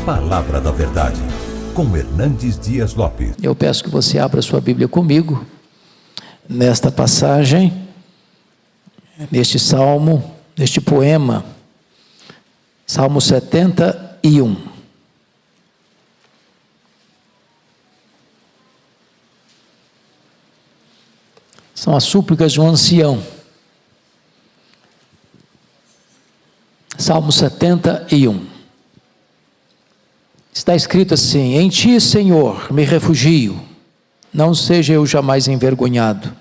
Palavra da Verdade, com Hernandes Dias Lopes. Eu peço que você abra sua Bíblia comigo, nesta passagem, neste salmo, neste poema, Salmo 71. São as súplicas de um ancião. Salmo 71. Está escrito assim: em ti, Senhor, me refugio, não seja eu jamais envergonhado.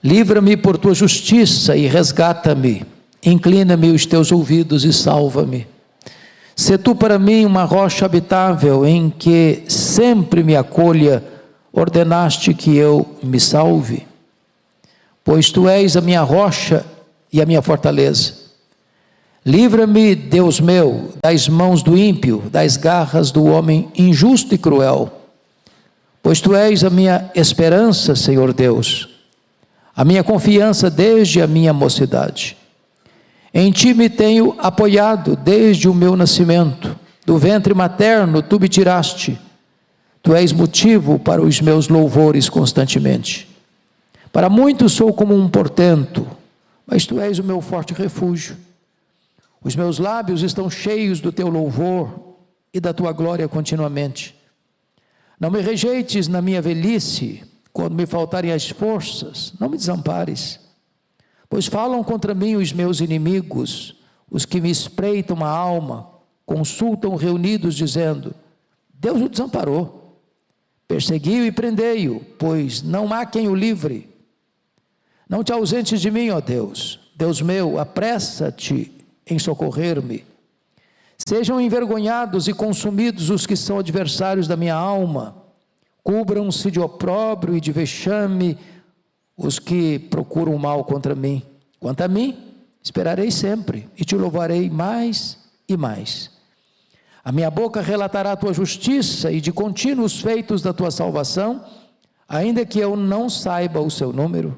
Livra-me por tua justiça e resgata-me. Inclina-me os teus ouvidos e salva-me. Sê tu para mim uma rocha habitável em que sempre me acolha. Ordenaste que eu me salve. Pois tu és a minha rocha e a minha fortaleza. Livra-me, Deus meu, das mãos do ímpio, das garras do homem injusto e cruel. Pois tu és a minha esperança, Senhor Deus, a minha confiança desde a minha mocidade. Em ti me tenho apoiado desde o meu nascimento. Do ventre materno tu me tiraste. Tu és motivo para os meus louvores constantemente. Para muitos sou como um portento, mas tu és o meu forte refúgio. Os meus lábios estão cheios do teu louvor e da tua glória continuamente. Não me rejeites na minha velhice, quando me faltarem as forças, não me desampares. Pois falam contra mim os meus inimigos, os que me espreitam a alma, consultam reunidos dizendo: Deus o desamparou, persegui-o e prendei-o, pois não há quem o livre. Não te ausentes de mim, ó Deus, Deus meu, apressa-te em socorrer-me. Sejam envergonhados e consumidos os que são adversários da minha alma. Cubram-se de opróbrio e de vexame os que procuram o mal contra mim. Quanto a mim, esperarei sempre e te louvarei mais e mais. A minha boca relatará a tua justiça e de contínuo os feitos da tua salvação, ainda que eu não saiba o seu número.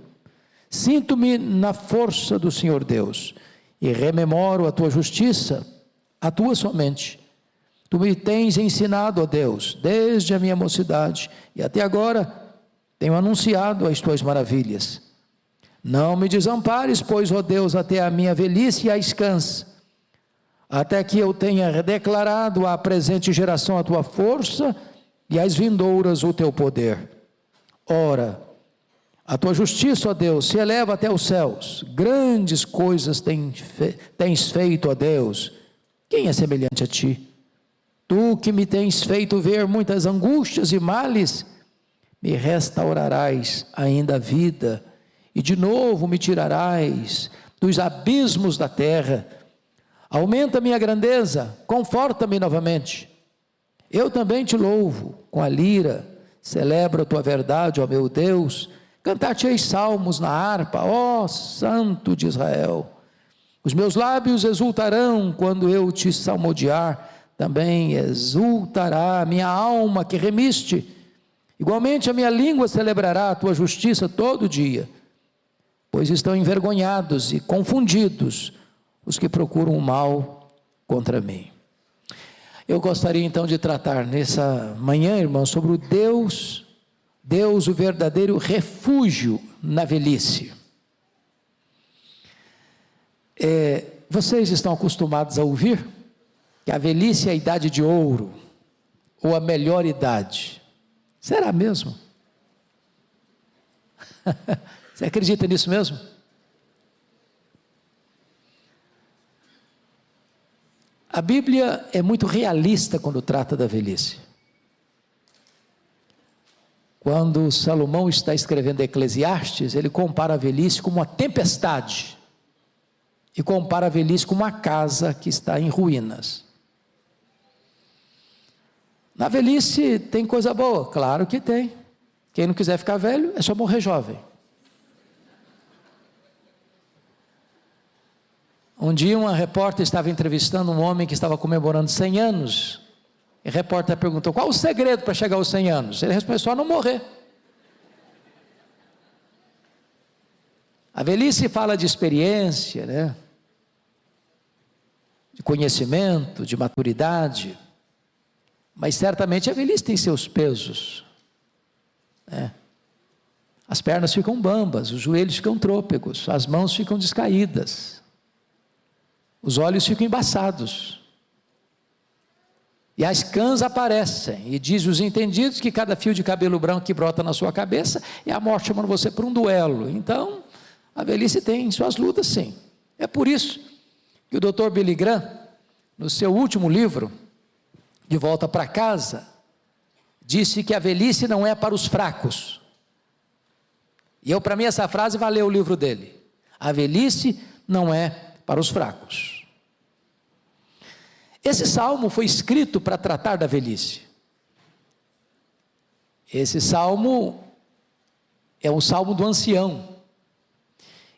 Sinto-me na força do Senhor Deus e rememoro a tua justiça, a tua somente. Tu me tens ensinado, ó Deus, desde a minha mocidade, e até agora tenho anunciado as tuas maravilhas. Não me desampares, pois, ó Deus, até a minha velhice a descanse, até que eu tenha declarado à presente geração a tua força e às vindouras o teu poder. Ora, a tua justiça, ó Deus, se eleva até os céus. Grandes coisas tens feito, ó Deus. Quem é semelhante a ti? Tu que me tens feito ver muitas angústias e males, me restaurarás ainda a vida, e de novo me tirarás dos abismos da terra. Aumenta minha grandeza, conforta-me novamente. Eu também te louvo com a lira, celebro a tua verdade, ó meu Deus. Cantar-te-ei salmos na harpa, ó Santo de Israel. Os meus lábios exultarão quando eu te salmodiar, também exultará a minha alma que remiste. Igualmente a minha língua celebrará a tua justiça todo dia, pois estão envergonhados e confundidos os que procuram o mal contra mim. Eu gostaria então de tratar nessa manhã, irmãos, sobre o Deus, o verdadeiro refúgio na velhice. Vocês estão acostumados a ouvir que a velhice é a idade de ouro, ou a melhor idade. Será mesmo? Você acredita nisso mesmo? A Bíblia é muito realista quando trata da velhice. Quando Salomão está escrevendo Eclesiastes, ele compara a velhice com uma tempestade, e compara a velhice com uma casa que está em ruínas. Na velhice tem coisa boa? Claro que tem. Quem não quiser ficar velho, é só morrer jovem. Um dia uma repórter estava entrevistando um homem que estava comemorando 100 anos, e a repórter perguntou: qual o segredo para chegar aos 100 anos? Ele respondeu: só não morrer. A velhice fala de experiência, né? De conhecimento, de maturidade. Mas certamente a velhice tem seus pesos, né? As pernas ficam bambas, os joelhos ficam trôpegos, as mãos ficam descaídas, os olhos ficam embaçados, e as cãs aparecem, e diz os entendidos que cada fio de cabelo branco que brota na sua cabeça é a morte chamando você para um duelo. Então, a velhice tem suas lutas, sim. É por isso que o Dr. Billy Graham, no seu último livro, De Volta para Casa, disse que a velhice não é para os fracos. E para mim, essa frase valeu o livro dele. A velhice não é para os fracos. Esse salmo foi escrito para tratar da velhice. Esse salmo é um salmo do ancião.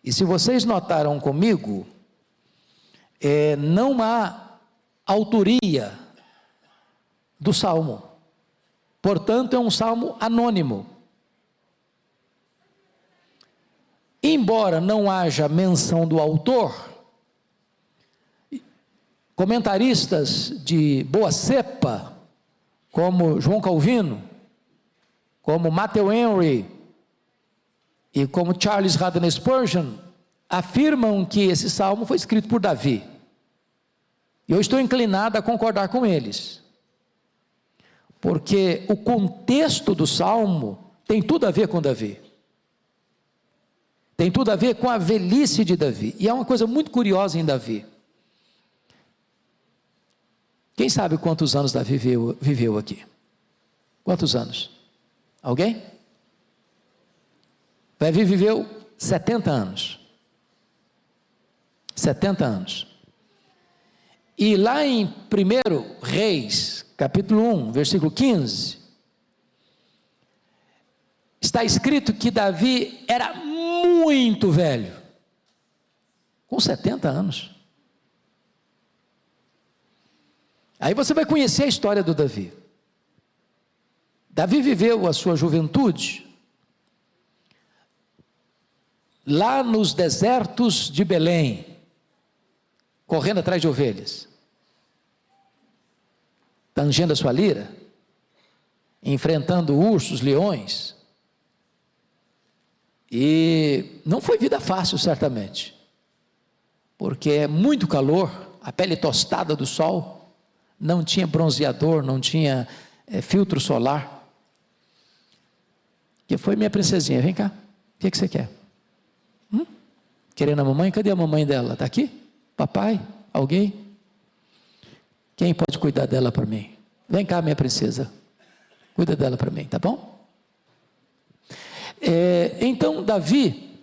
E se vocês notaram comigo, não há autoria do salmo. Portanto, é um salmo anônimo. Embora não haja menção do autor, comentaristas de boa cepa, como João Calvino, como Matthew Henry e como Charles Haddon Spurgeon, afirmam que esse salmo foi escrito por Davi. E eu estou inclinado a concordar com eles, porque o contexto do salmo tem tudo a ver com Davi. Tem tudo a ver com a velhice de Davi. E é uma coisa muito curiosa em Davi. Quem sabe quantos anos Davi viveu aqui? Quantos anos? Alguém? Davi viveu 70 anos. 70 anos. E lá em 1 Reis, capítulo 1, versículo 15, está escrito que Davi era muito velho, com 70 anos. Aí você vai conhecer a história do Davi. Davi viveu a sua juventude lá nos desertos de Belém, correndo atrás de ovelhas, tangendo a sua lira, enfrentando ursos, leões. E não foi vida fácil, certamente, porque é muito calor, a pele tostada do sol, não tinha bronzeador, não tinha filtro solar. Que foi minha princesinha, vem cá, o que você quer? Querendo a mamãe? Cadê a mamãe dela? Está aqui? Papai? Alguém? Quem pode cuidar dela para mim? Vem cá, minha princesa, cuida dela para mim, tá bom? Então Davi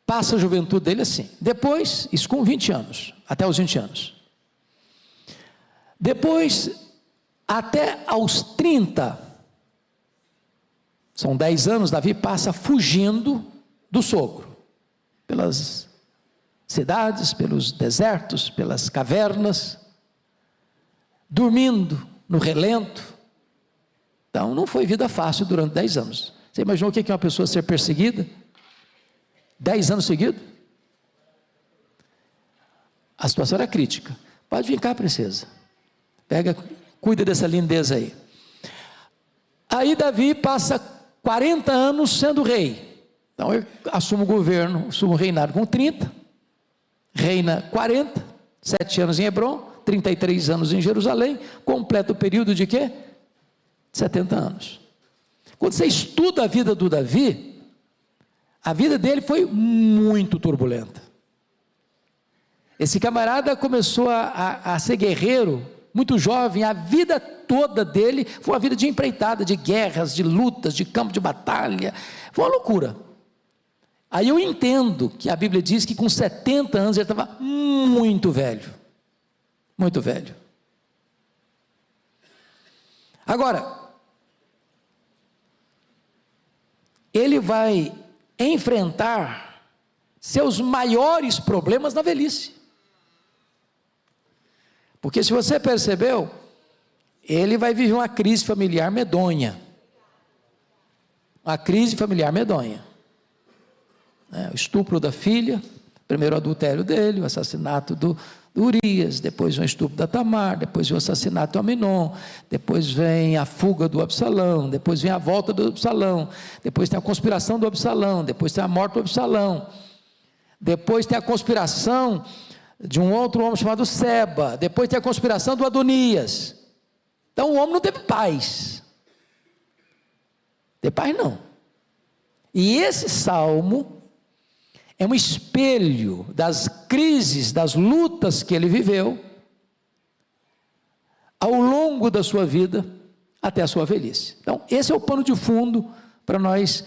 passa a juventude dele assim. Depois, isso com 20 anos, até os 20 anos. Depois, até aos 30, são 10 anos, Davi passa fugindo do sogro, pelas cidades, pelos desertos, pelas cavernas, dormindo no relento. Então não foi vida fácil durante 10 anos. Você imaginou o que é uma pessoa ser perseguida? 10 anos seguidos? A situação era crítica. Pode vir cá, princesa. Cuida dessa lindeza aí. Aí Davi passa 40 anos sendo rei. Então ele assume o governo, assume o reinado com 30, reina 40, 7 anos em Hebrom, 33 anos em Jerusalém, completa o período de quê? 70 anos. Quando você estuda a vida do Davi, a vida dele foi muito turbulenta. Esse camarada começou a ser guerreiro muito jovem. A vida toda dele foi uma vida de empreitada, de guerras, de lutas, de campo de batalha. Foi uma loucura. Aí eu entendo que a Bíblia diz que com 70 anos ele estava muito velho. Muito velho. Agora, ele vai enfrentar seus maiores problemas na velhice. Porque se você percebeu, ele vai viver uma crise familiar medonha. Uma crise familiar medonha. O estupro da filha, primeiro adultério dele, o assassinato Urias, depois vem o estupro da Tamar, depois vem o assassinato de Aminon, depois vem a fuga do Absalão, depois vem a volta do Absalão, depois tem a conspiração do Absalão, depois tem a morte do Absalão, depois tem a conspiração de um outro homem chamado Seba, depois tem a conspiração do Adonias. Então o homem não teve paz. Teve paz não. E esse salmo é um espelho das crises, das lutas que ele viveu ao longo da sua vida até a sua velhice. Então, esse é o pano de fundo para nós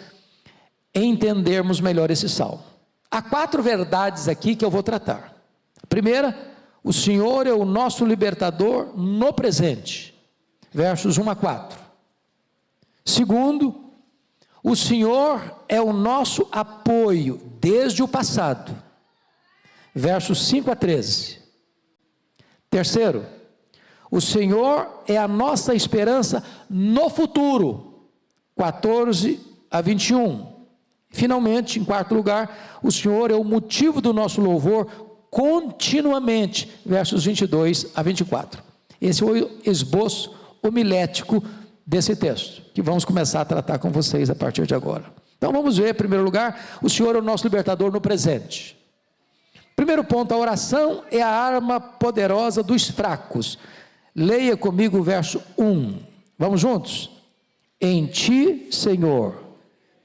entendermos melhor esse salmo. Há 4 verdades aqui que eu vou tratar. A primeira, o Senhor é o nosso libertador no presente, versos 1 a 4. Segundo, o Senhor é o nosso apoio desde o passado, versos 5 a 13. Terceiro, o Senhor é a nossa esperança no futuro, 14 a 21. Finalmente, em quarto lugar, o Senhor é o motivo do nosso louvor continuamente, versos 22 a 24. Esse é o esboço homilético desse texto, que vamos começar a tratar com vocês a partir de agora. Então vamos ver, em primeiro lugar, o Senhor é o nosso libertador no presente. Primeiro ponto, a oração é a arma poderosa dos fracos. Leia comigo o verso 1. Vamos juntos? Em ti, Senhor,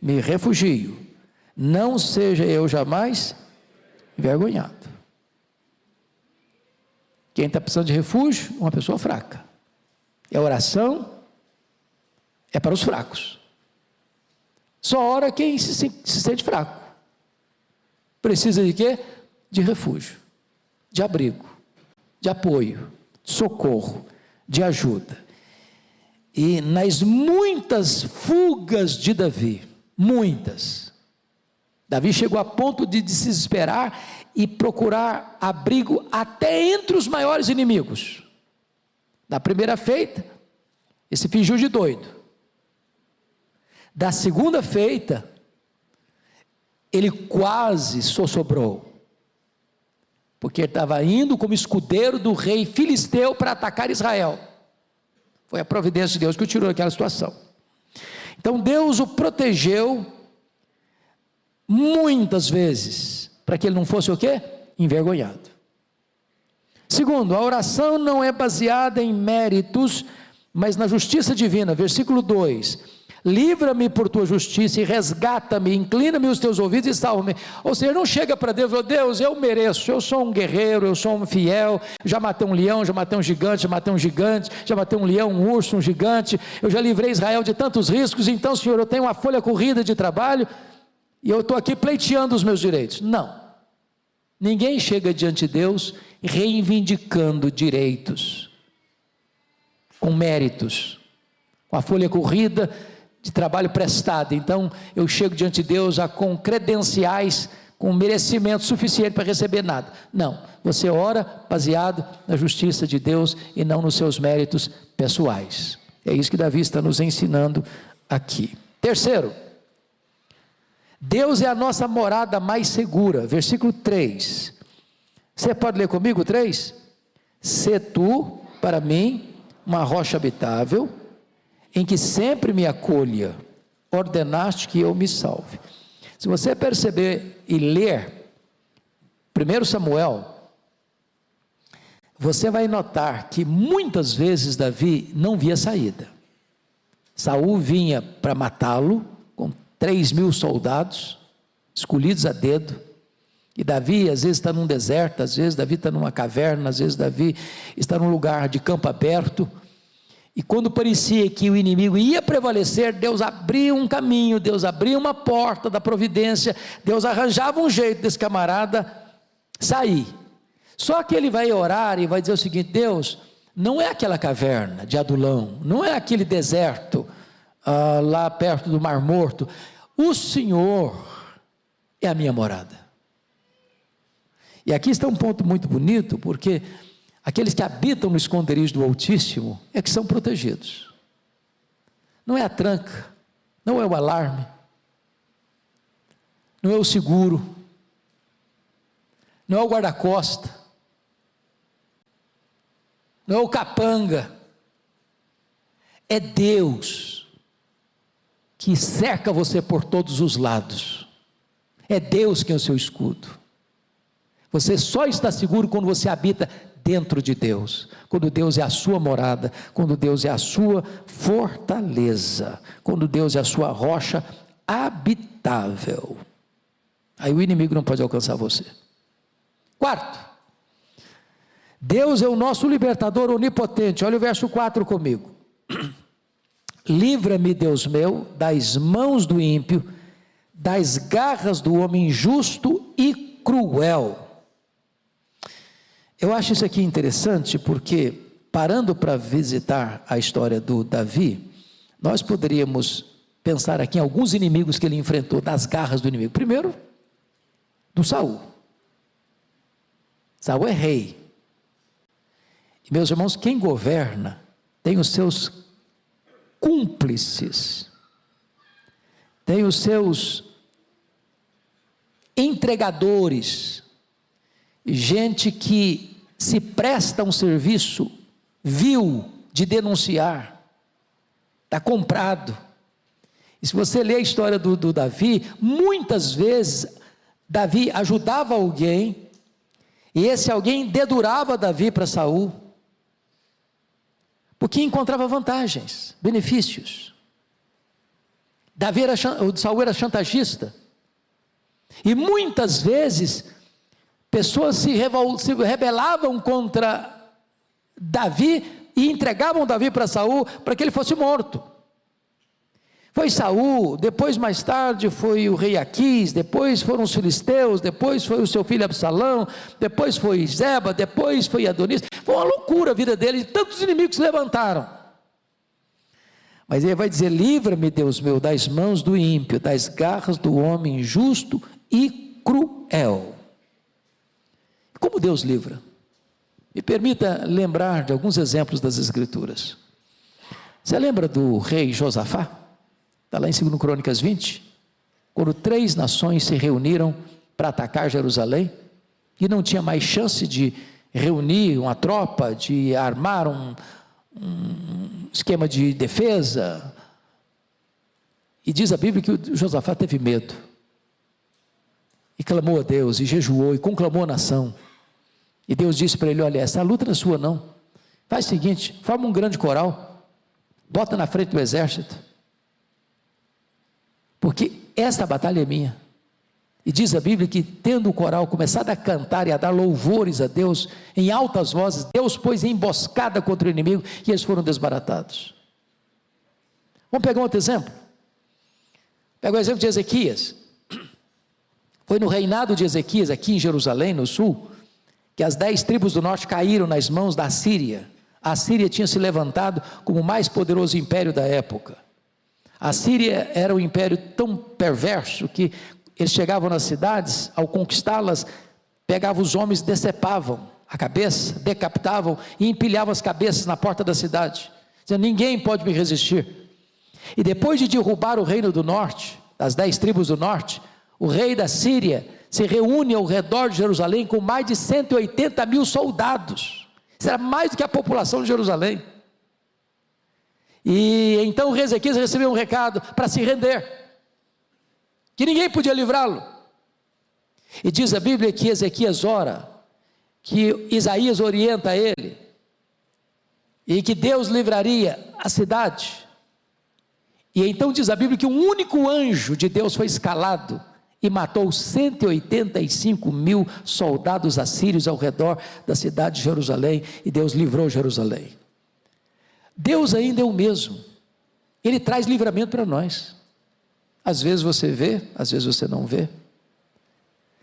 me refugio, não seja eu jamais envergonhado. Quem está precisando de refúgio? Uma pessoa fraca. E a oração é para os fracos. Só ora quem se sente fraco. Precisa de quê? De refúgio, de abrigo, de apoio, de socorro, de ajuda. E nas muitas fugas de Davi, Davi chegou a ponto de desesperar e procurar abrigo até entre os maiores inimigos. Na primeira feita, ele se fingiu de doido. Da segunda feita, ele quase sossobrou, porque ele estava indo como escudeiro do rei filisteu para atacar Israel. Foi a providência de Deus que o tirou daquela situação. Então Deus o protegeu muitas vezes, para que ele não fosse o quê? Envergonhado. Segundo, a oração não é baseada em méritos, mas na justiça divina. Versículo 2: livra-me por tua justiça e resgata-me, inclina-me os teus ouvidos e salva-me. Ou seja, não chega para Deus e fala: Deus, eu mereço, eu sou um guerreiro, eu sou um fiel, já matei um leão, já matei um gigante, já matei um leão, um urso, um gigante, eu já livrei Israel de tantos riscos, então Senhor, eu tenho uma folha corrida de trabalho, e eu estou aqui pleiteando os meus direitos. Não, ninguém chega diante de Deus reivindicando direitos, com méritos, com a folha corrida de trabalho prestado. Então eu chego diante de Deus já com credenciais, com merecimento suficiente para receber nada. Não, você ora baseado na justiça de Deus e não nos seus méritos pessoais. É isso que Davi está nos ensinando aqui. Terceiro, Deus é a nossa morada mais segura. Versículo 3. Você pode ler comigo 3? Sê tu para mim uma rocha habitável, em que sempre me acolha, ordenaste que eu me salve. Se você perceber e ler 1 Samuel, você vai notar que muitas vezes Davi não via saída. Saul vinha para matá-lo, com 3.000 soldados, escolhidos a dedo, e Davi às vezes está num deserto, às vezes Davi está numa caverna, às vezes Davi está num lugar de campo aberto, e quando parecia que o inimigo ia prevalecer, Deus abria um caminho, Deus abria uma porta da providência, Deus arranjava um jeito desse camarada sair. Só que ele vai orar e vai dizer o seguinte: Deus, não é aquela caverna de Adulão, não é aquele deserto lá perto do Mar Morto, o Senhor é a minha morada. E aqui está um ponto muito bonito, porque aqueles que habitam no esconderijo do Altíssimo é que são protegidos. Não é a tranca, não é o alarme, não é o seguro, não é o guarda-costa, não é o capanga, é Deus que cerca você por todos os lados. É Deus quem é o seu escudo. Você só está seguro quando você habita dentro de Deus, quando Deus é a sua morada, quando Deus é a sua fortaleza, quando Deus é a sua rocha habitável. Aí o inimigo não pode alcançar você. Quarto, Deus é o nosso libertador onipotente. Olha o verso 4 comigo. Livra-me, Deus meu, das mãos do ímpio, das garras do homem injusto e cruel. Eu acho isso aqui interessante porque, parando para visitar a história do Davi, nós poderíamos pensar aqui em alguns inimigos que ele enfrentou, das garras do inimigo. Primeiro, do Saul. Saul é rei. E, meus irmãos, quem governa tem os seus cúmplices, tem os seus entregadores, gente que se presta um serviço vil de denunciar, está comprado. E se você ler a história do Davi, muitas vezes Davi ajudava alguém, e esse alguém dedurava Davi para Saul, porque encontrava vantagens, benefícios. Saul era chantagista, e muitas vezes pessoas se rebelavam contra Davi e entregavam Davi para Saul para que ele fosse morto. Foi Saul, depois mais tarde foi o rei Aquis, depois foram os filisteus, depois foi o seu filho Absalão, depois foi Zeba, depois foi Adonis. Foi uma loucura a vida dele, tantos inimigos se levantaram. Mas ele vai dizer: livra-me, Deus meu, das mãos do ímpio, das garras do homem injusto e cruel. Como Deus livra? Me permita lembrar de alguns exemplos das Escrituras. Você lembra do rei Josafá? Está lá em 2 Crônicas 20, quando 3 nações se reuniram para atacar Jerusalém, e não tinha mais chance de reunir uma tropa, de armar um esquema de defesa, e diz a Bíblia que o Josafá teve medo, e clamou a Deus, e jejuou, e conclamou a nação, e Deus disse para ele: olha, essa luta não é sua não, faz o seguinte, forma um grande coral, bota na frente do exército, porque esta batalha é minha. E diz a Bíblia que, tendo o coral começado a cantar e a dar louvores a Deus em altas vozes, Deus pôs emboscada contra o inimigo e eles foram desbaratados. Vamos pegar um outro exemplo. Pega o exemplo de Ezequias. Foi no reinado de Ezequias, aqui em Jerusalém, no sul, que as 10 tribos do norte caíram nas mãos da Síria. A Síria tinha se levantado como o mais poderoso império da época. A Síria era um império tão perverso que eles chegavam nas cidades, ao conquistá-las, pegavam os homens, decepavam a cabeça, decapitavam e empilhavam as cabeças na porta da cidade, dizendo: ninguém pode me resistir. E depois de derrubar o reino do norte, das 10 tribos do norte, o rei da Síria se reúne ao redor de Jerusalém com mais de 180 mil soldados. Isso era mais do que a população de Jerusalém. E então o rei Ezequias recebeu um recado para se render, que ninguém podia livrá-lo. E diz a Bíblia que Ezequias ora, que Isaías orienta ele, e que Deus livraria a cidade. E então diz a Bíblia que um único anjo de Deus foi escalado e matou 185 mil soldados assírios ao redor da cidade de Jerusalém, e Deus livrou Jerusalém. Deus ainda é o mesmo, Ele traz livramento para nós. Às vezes você vê, às vezes você não vê.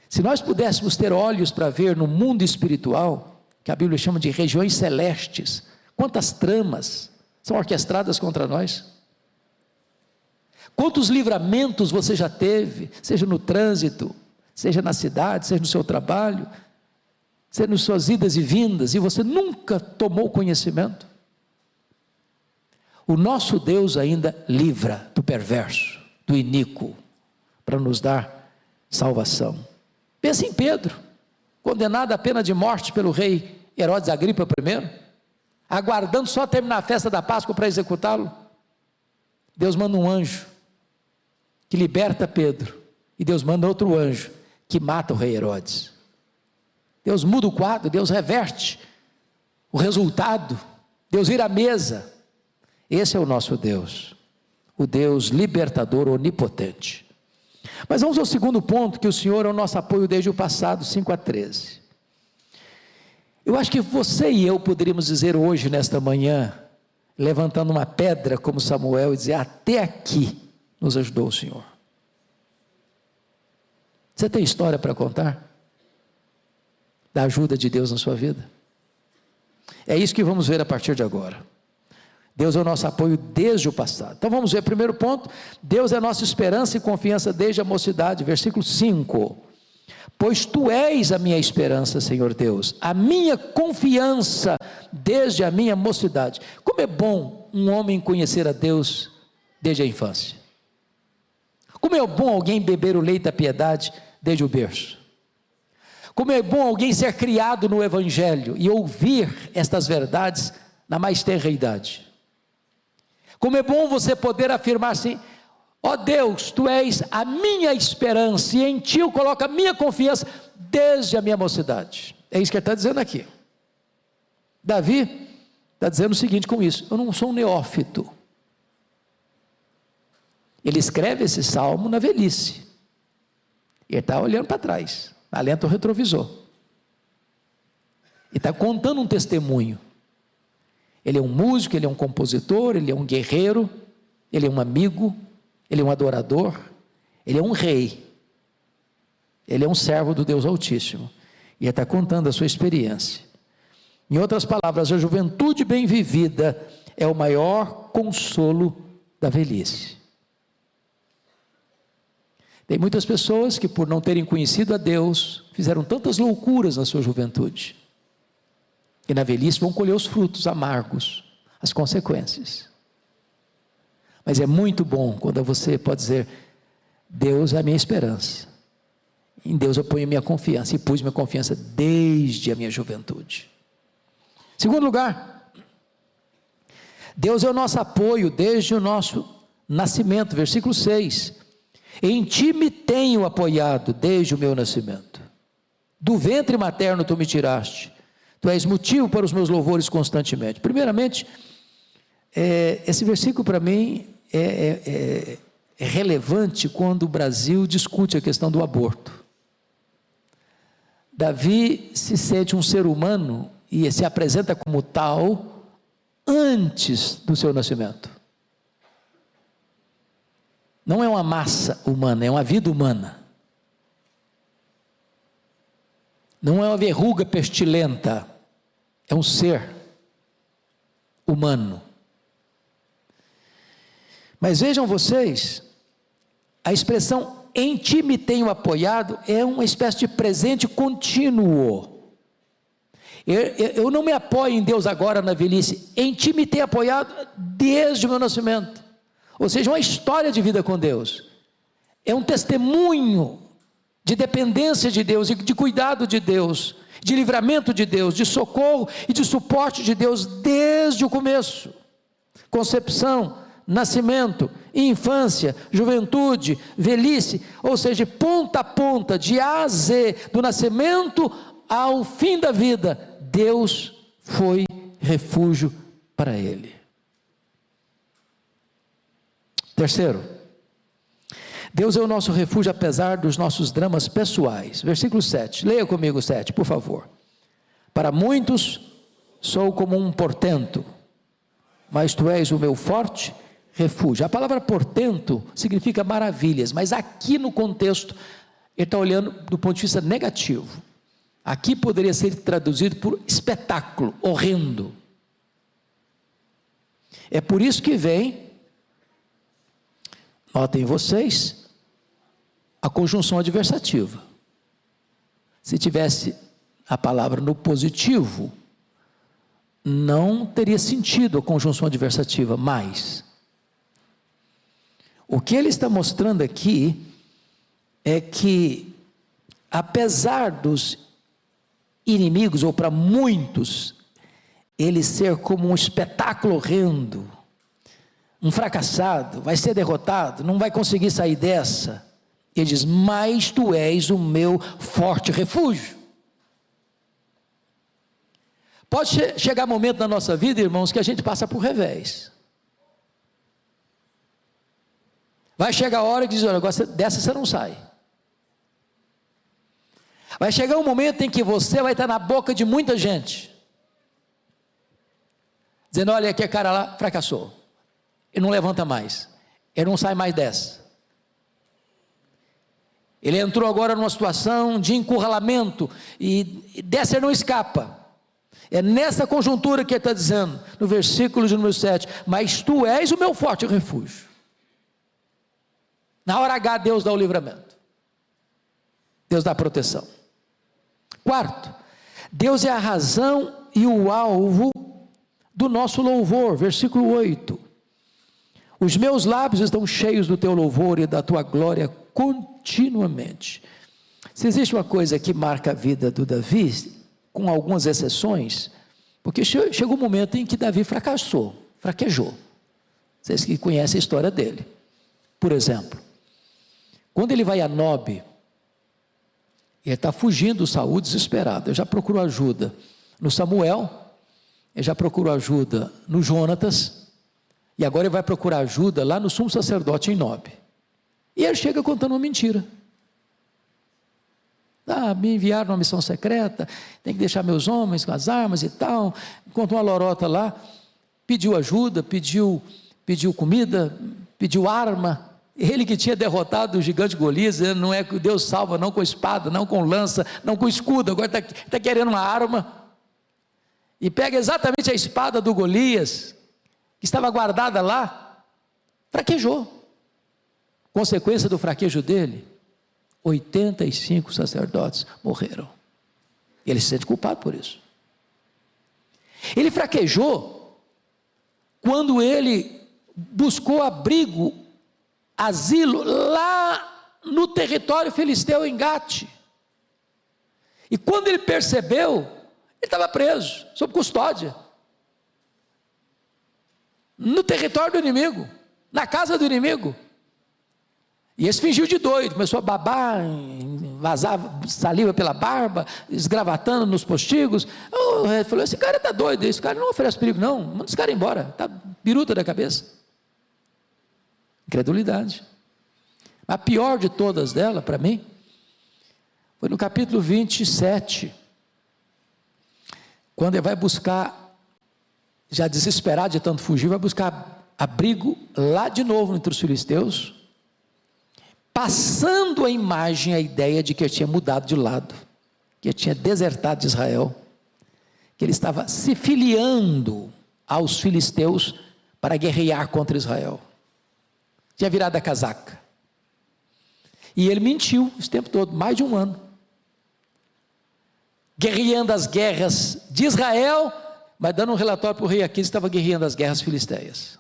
Se nós pudéssemos ter olhos para ver no mundo espiritual, que a Bíblia chama de regiões celestes, quantas tramas são orquestradas contra nós, quantos livramentos você já teve, seja no trânsito, seja na cidade, seja no seu trabalho, seja nas suas idas e vindas, e você nunca tomou conhecimento. O nosso Deus ainda livra do perverso, do iníquo, para nos dar salvação. Pensa em Pedro, condenado à pena de morte pelo rei Herodes Agripa I. aguardando só terminar a festa da Páscoa para executá-lo. Deus manda um anjo que liberta Pedro, e Deus manda outro anjo que mata o rei Herodes. Deus muda o quadro, Deus reverte o resultado, Deus vira a mesa. Esse é o nosso Deus, o Deus libertador onipotente. Mas vamos ao segundo ponto, que o Senhor é o nosso apoio desde o passado, 5:13. Eu acho que você e eu poderíamos dizer hoje, nesta manhã, levantando uma pedra como Samuel, e dizer: até aqui nos ajudou o Senhor. Você tem história para contar da ajuda de Deus na sua vida? É isso que vamos ver a partir de agora. Deus é o nosso apoio desde o passado. Então vamos ver, primeiro ponto: Deus é a nossa esperança e confiança desde a mocidade, versículo 5. Pois tu és a minha esperança, Senhor Deus, a minha confiança desde a minha mocidade. Como é bom um homem conhecer a Deus desde a infância. Como é bom alguém beber o leite da piedade desde o berço. Como é bom alguém ser criado no Evangelho e ouvir estas verdades na mais tenra idade. Como é bom você poder afirmar assim: ó Deus, tu és a minha esperança, e em ti eu coloco a minha confiança desde a minha mocidade. É isso que ele está dizendo aqui. Davi está dizendo o seguinte com isso: eu não sou um neófito. Ele escreve esse salmo na velhice. Ele está olhando para trás, alenta o retrovisor. Ele está contando um testemunho. Ele é um músico, ele é um compositor, ele é um guerreiro, ele é um amigo, ele é um adorador, ele é um rei, ele é um servo do Deus Altíssimo, e ele está contando a sua experiência. Em outras palavras, a juventude bem vivida é o maior consolo da velhice. Tem muitas pessoas que, por não terem conhecido a Deus, fizeram tantas loucuras na sua juventude, e na velhice vão colher os frutos amargos, as consequências. Mas é muito bom quando você pode dizer: Deus é a minha esperança, em Deus eu ponho minha confiança, e pus minha confiança desde a minha juventude. Segundo lugar, Deus é o nosso apoio desde o nosso nascimento, versículo 6. Em ti me tenho apoiado desde o meu nascimento, do ventre materno tu me tiraste, tu és motivo para os meus louvores constantemente. Primeiramente, esse versículo para mim é relevante quando o Brasil discute a questão do aborto. Davi se sente um ser humano e se apresenta como tal antes do seu nascimento. Não é uma massa humana, é uma vida humana. Não é uma verruga pestilenta, é um ser humano. Mas vejam vocês, a expressão em ti me tenho apoiado é uma espécie de presente contínuo. Eu não me apoio em Deus agora na velhice, em ti me tenho apoiado desde o meu nascimento. Ou seja, uma história de vida com Deus, é um testemunho de dependência de Deus, e de cuidado de Deus, de livramento de Deus, de socorro e de suporte de Deus desde o começo. Concepção, nascimento, infância, juventude, velhice, ou seja, ponta a ponta, de A a Z, do nascimento ao fim da vida, Deus foi refúgio para ele. Terceiro, Deus é o nosso refúgio apesar dos nossos dramas pessoais. Versículo 7, leia comigo o 7, por favor. Para muitos sou como um portento, mas tu és o meu forte refúgio. A palavra portento significa maravilhas, mas aqui no contexto, ele está olhando do ponto de vista negativo. Aqui poderia ser traduzido por espetáculo, horrendo. É por isso que vem, notem vocês, a conjunção adversativa. Se tivesse a palavra no positivo, não teria sentido a conjunção adversativa, mas o que ele está mostrando aqui é que, apesar dos inimigos, ou para muitos, ele ser como um espetáculo horrendo, um fracassado, vai ser derrotado, não vai conseguir sair dessa. Ele diz: mas tu és o meu forte refúgio. Pode chegar momento na nossa vida, irmãos, que a gente passa por revés. Vai chegar a hora que diz: olha, dessa você não sai. Vai chegar um momento em que você vai estar na boca de muita gente, dizendo: olha, aquele cara lá fracassou, ele não levanta mais, ele não sai mais dessa. Ele entrou agora numa situação de encurralamento, e dessa ele não escapa. É nessa conjuntura que ele está dizendo, no versículo de número 7, mas tu és o meu forte refúgio. Na hora H, Deus dá o livramento, Deus dá a proteção. Quarto, Deus é a razão e o alvo do nosso louvor, versículo 8, os meus lábios estão cheios do teu louvor e da tua glória continuamente. Se existe uma coisa que marca a vida do Davi, com algumas exceções, porque chegou um momento em que Davi fraquejou. Vocês que conhecem a história dele. Por exemplo, quando ele vai a Nob, ele está fugindo do Saul desesperado. Ele já procurou ajuda no Samuel, ele já procurou ajuda no Jonatas, e agora ele vai procurar ajuda lá no sumo sacerdote em Nob. E ele chega contando uma mentira. Me enviaram uma missão secreta, tem que deixar meus homens com as armas e tal. Contou uma lorota lá, pediu ajuda, pediu comida, pediu arma. Ele que tinha derrotado o gigante Golias, não é que Deus salva, não com espada, não com lança, não com escudo, agora está querendo uma arma. E pega exatamente a espada do Golias, que estava guardada lá, fraquejou. Consequência do fraquejo dele, 85 sacerdotes morreram. Ele se sente culpado por isso. Ele fraquejou quando ele buscou abrigo, asilo, lá no território filisteu em Gate. E quando ele percebeu, ele estava preso, sob custódia, no território do inimigo, na casa do inimigo. E esse fingiu de doido, começou a babar, vazar saliva pela barba, esgravatando nos postigos. O rei falou: esse cara está doido, esse cara não oferece perigo não, manda esse cara embora, está biruta da cabeça. Incredulidade. A pior de todas dela, para mim, foi no capítulo 27, quando ele vai buscar, já desesperado de tanto fugir, vai buscar abrigo lá de novo entre os filisteus, passando a imagem, a ideia de que ele tinha mudado de lado, que ele tinha desertado de Israel, que ele estava se filiando aos filisteus para guerrear contra Israel. Tinha virado a casaca. E ele mentiu esse tempo todo, mais de um ano, guerreando as guerras de Israel, mas dando um relatório para o rei Aquiles, estava guerreando as guerras filisteias.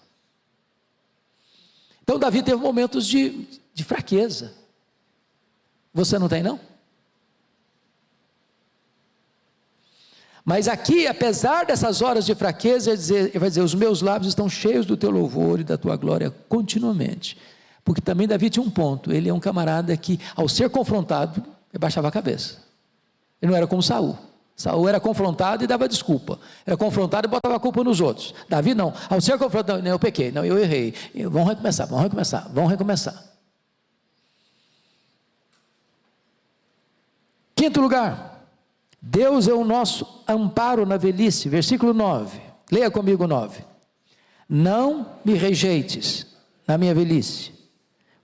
Então Davi teve momentos de fraqueza. Você não tem, não? Mas aqui, apesar dessas horas de fraqueza, ele vai dizer: os meus lábios estão cheios do teu louvor e da tua glória continuamente. Porque também Davi tinha um ponto: ele é um camarada que, ao ser confrontado, ele baixava a cabeça. Ele não era como Saul. Saul era confrontado e dava desculpa, era confrontado e botava a culpa nos outros. Davi não, ao ser confrontado: não, eu pequei, não, eu errei, vamos recomeçar. Quinto lugar, Deus é o nosso amparo na velhice, versículo 9, leia comigo 9. Não me rejeites na minha velhice,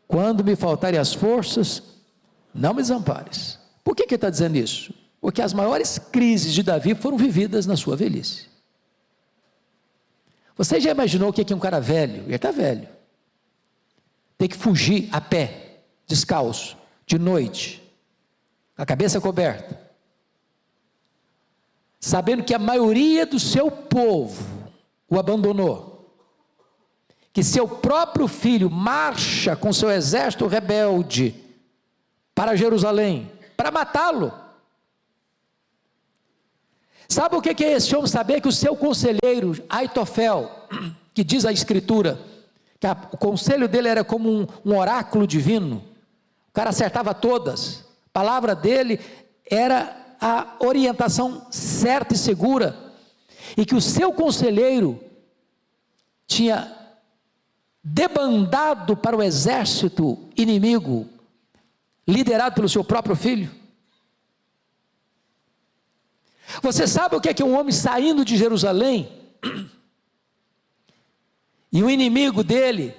quando me faltarem as forças, não me desampares. Por que ele está dizendo isso? Porque as maiores crises de Davi foram vividas na sua velhice. Você já imaginou o que é um cara velho? Ele está velho, tem que fugir a pé, descalço, de noite, com a cabeça coberta, sabendo que a maioria do seu povo o abandonou, que seu próprio filho marcha com seu exército rebelde para Jerusalém, para matá-lo, Sabe o que é esse homem saber que o seu conselheiro, Aitofel, que diz a Escritura, que o conselho dele era como um oráculo divino, o cara acertava todas, a palavra dele era a orientação certa e segura, e que o seu conselheiro tinha debandado para o exército inimigo, liderado pelo seu próprio filho. Você sabe o que é um homem saindo de Jerusalém, e o inimigo dele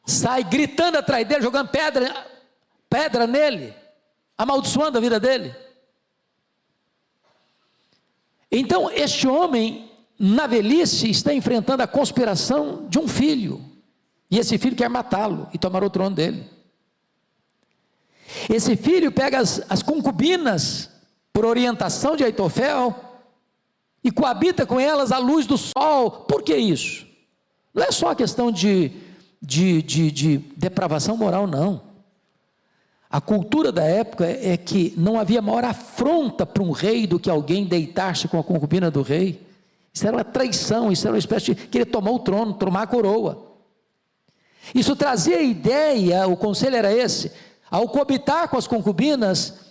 sai gritando atrás dele, jogando pedra nele, amaldiçoando a vida dele? Então este homem, na velhice, está enfrentando a conspiração de um filho, e esse filho quer matá-lo e tomar o trono dele. Esse filho pega as concubinas, por orientação de Aitofel, e coabita com elas à luz do sol. Por que isso? Não é só a questão de depravação moral, não. A cultura da época é que não havia maior afronta para um rei do que alguém deitar-se com a concubina do rei. Isso era uma traição, isso era uma espécie de querer tomar o trono, tomar a coroa. Isso trazia a ideia, o conselho era esse: ao coabitar com as concubinas,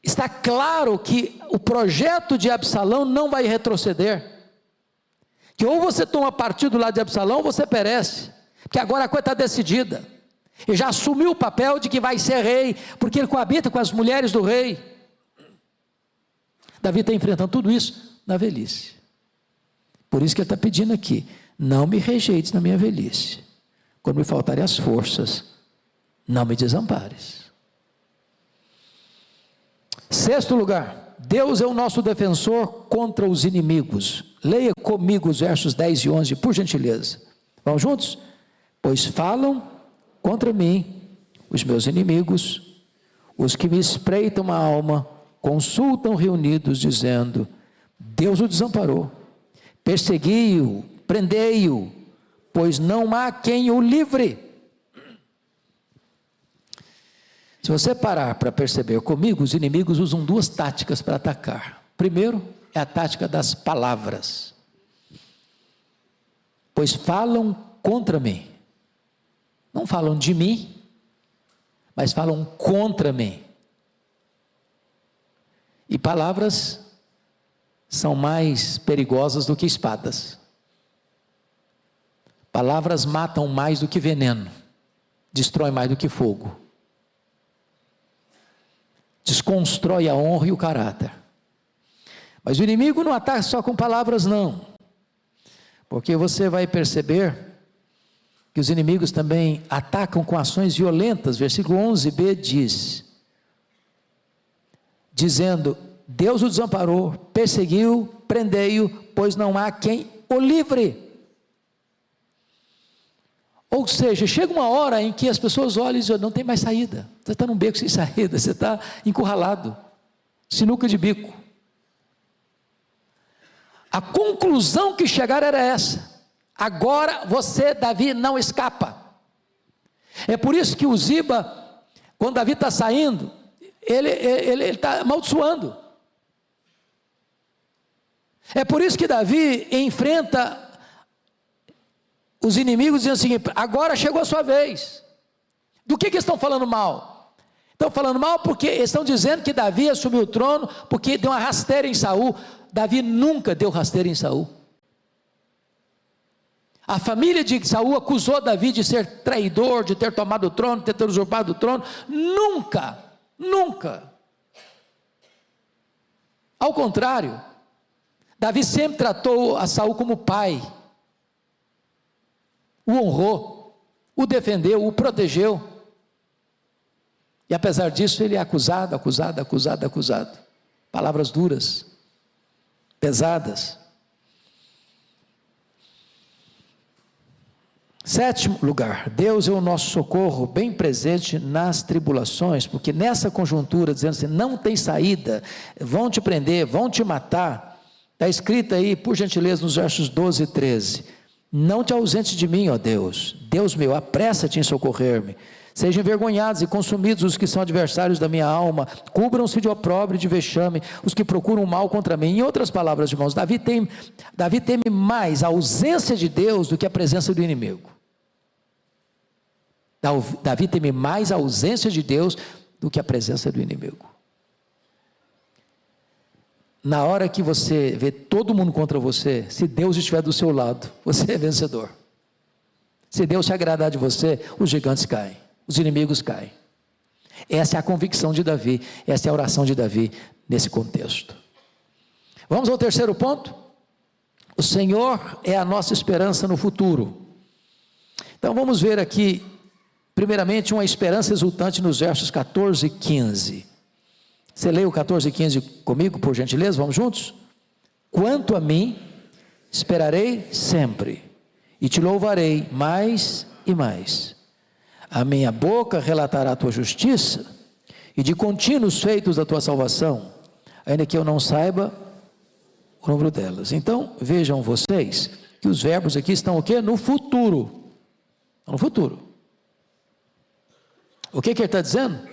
está claro que o projeto de Absalão não vai retroceder, que ou você toma partido do lado de Absalão, ou você perece, porque agora a coisa está decidida, ele já assumiu o papel de que vai ser rei, porque ele coabita com as mulheres do rei. Davi está enfrentando tudo isso na velhice, por isso que ele está pedindo aqui: não me rejeites na minha velhice, quando me faltarem as forças, não me desampares. Sexto lugar, Deus é o nosso defensor contra os inimigos. Leia comigo os versos 10 e 11, por gentileza. Vamos juntos? Pois falam contra mim os meus inimigos, os que me espreitam a alma, consultam reunidos, dizendo: Deus o desamparou, persegui-o, prendei-o, pois não há quem o livre. Se você parar para perceber comigo, os inimigos usam duas táticas para atacar. Primeiro, é a tática das palavras. Pois falam contra mim. Não falam de mim, mas falam contra mim. E palavras são mais perigosas do que espadas. Palavras matam mais do que veneno, destroem mais do que fogo, desconstrói a honra e o caráter. Mas o inimigo não ataca só com palavras, não, porque você vai perceber que os inimigos também atacam com ações violentas. Versículo 11b diz, dizendo: Deus o desamparou, perseguiu, prendei-o, pois não há quem o livre. Ou seja, chega uma hora em que as pessoas olham e dizem: não tem mais saída, você está num beco sem saída, você está encurralado, sinuca de bico. A conclusão que chegaram era essa: agora você, Davi, não escapa. É por isso que o Ziba, quando Davi está saindo, ele está amaldiçoando. É por isso que Davi enfrenta os inimigos dizendo o seguinte: agora chegou a sua vez. Do que estão falando mal? Estão falando mal porque estão dizendo que Davi assumiu o trono porque deu uma rasteira em Saul. Davi nunca deu rasteira em Saul. A família de Saul acusou Davi de ser traidor, de ter tomado o trono, de ter usurpado o trono. Nunca, nunca. Ao contrário, Davi sempre tratou a Saul como pai, o honrou, o defendeu, o protegeu. E apesar disso, ele é acusado. Palavras duras, pesadas. Sétimo lugar, Deus é o nosso socorro bem presente nas tribulações, porque nessa conjuntura, dizendo assim, não tem saída, vão te prender, vão te matar, está escrito aí, por gentileza, nos versos 12 e 13, não te ausentes de mim, ó Deus, Deus meu, apressa-te em socorrer-me, Sejam envergonhados e consumidos os que são adversários da minha alma, cubram-se de opróbrio e de vexame os que procuram o mal contra mim. Em outras palavras, irmãos, Davi teme mais a ausência de Deus do que a presença do inimigo. Davi teme mais a ausência de Deus do que a presença do inimigo. Na hora que você vê todo mundo contra você, se Deus estiver do seu lado, você é vencedor. Se Deus se agradar de você, os gigantes caem, os inimigos caem. Essa é a convicção de Davi, essa é a oração de Davi nesse contexto. Vamos ao terceiro ponto? O Senhor é a nossa esperança no futuro. Então vamos ver aqui, primeiramente, uma esperança exultante nos versos 14 e 15. Você lê o 14 e 15 comigo, por gentileza? Vamos juntos? Quanto a mim, esperarei sempre, e te louvarei mais e mais. A minha boca relatará a tua justiça, e de contínuo os feitos da tua salvação, ainda que eu não saiba o número delas. Então, vejam vocês, que os verbos aqui estão o quê? No futuro. No futuro. O que ele está dizendo?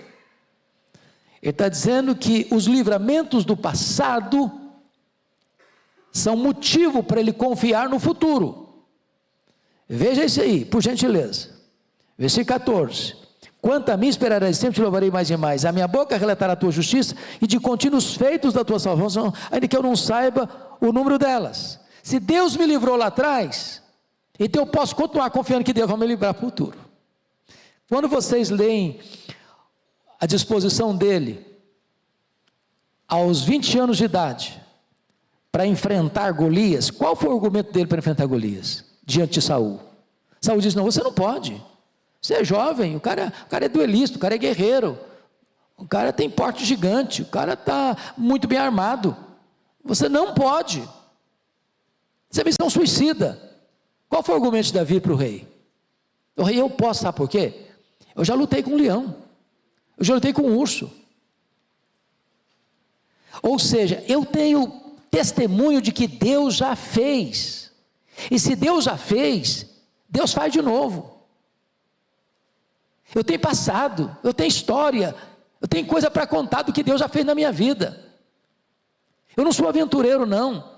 Ele está dizendo que os livramentos do passado são motivo para ele confiar no futuro. Veja isso aí, por gentileza. Versículo 14. Quanto a mim esperarei sempre, te louvarei mais e mais. A minha boca relatará a tua justiça e de contínuos feitos da tua salvação, ainda que eu não saiba o número delas. Se Deus me livrou lá atrás, então eu posso continuar confiando que Deus vai me livrar para o futuro. Quando vocês leem a disposição dele, aos 20 anos de idade, para enfrentar Golias, qual foi o argumento dele para enfrentar Golias? Diante de Saul. Saul disse, não, você não pode, você é jovem, o cara é duelista, o cara é guerreiro, o cara tem porte gigante, o cara está muito bem armado, você não pode, você é missão suicida. Qual foi o argumento de Davi para o rei? O rei, eu posso, sabe por quê? Eu já lutei com um leão, eu já lutei com um urso. Ou seja, eu tenho testemunho de que Deus já fez. E se Deus já fez, Deus faz de novo. Eu tenho passado, eu tenho história, eu tenho coisa para contar do que Deus já fez na minha vida. Eu não sou aventureiro, não.